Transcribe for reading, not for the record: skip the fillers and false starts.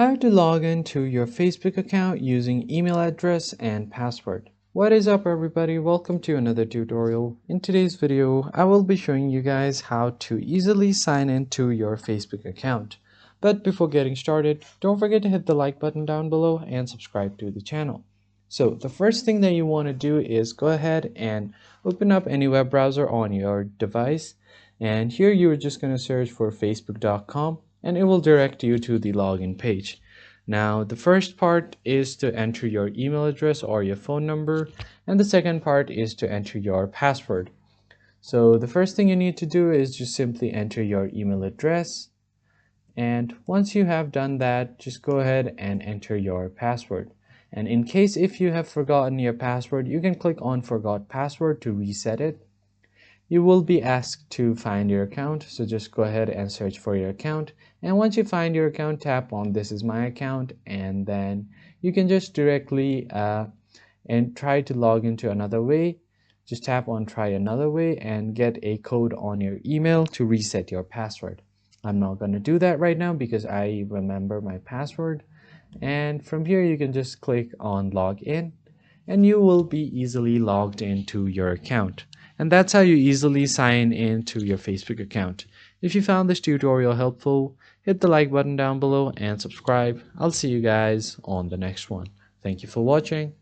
How to log into your Facebook account using email address and password. What is up everybody, welcome to another tutorial. In today's video, I will be showing you guys how to easily sign into your Facebook account. But before getting started, don't forget to hit the like button down below and subscribe to the channel. So the first thing that you want to do is go ahead and open up any web browser on your device. And here you're just going to search for facebook.com and it will direct you to the login page. Now the first part is to enter your email address or your phone number, and the second part is to enter your password. So the first thing you need to do is just simply enter your email address, and once you have done that, just go ahead and enter your password. And in case if you have forgotten your password, you can click on forgot password to reset it. You will be asked to find your account, so just go ahead and search for your account, and once you find your account, tap on this is my account, and then you can just directly and try to log into another way. Just tap on try another way and get a code on your email to reset your password. I'm not going to do that right now because I remember my password, and from here you can just click on log in and you will be easily logged into your account. And that's how you easily sign into your Facebook account. If you found this tutorial helpful, hit the like button down below and subscribe. I'll see you guys on the next one. Thank you for watching.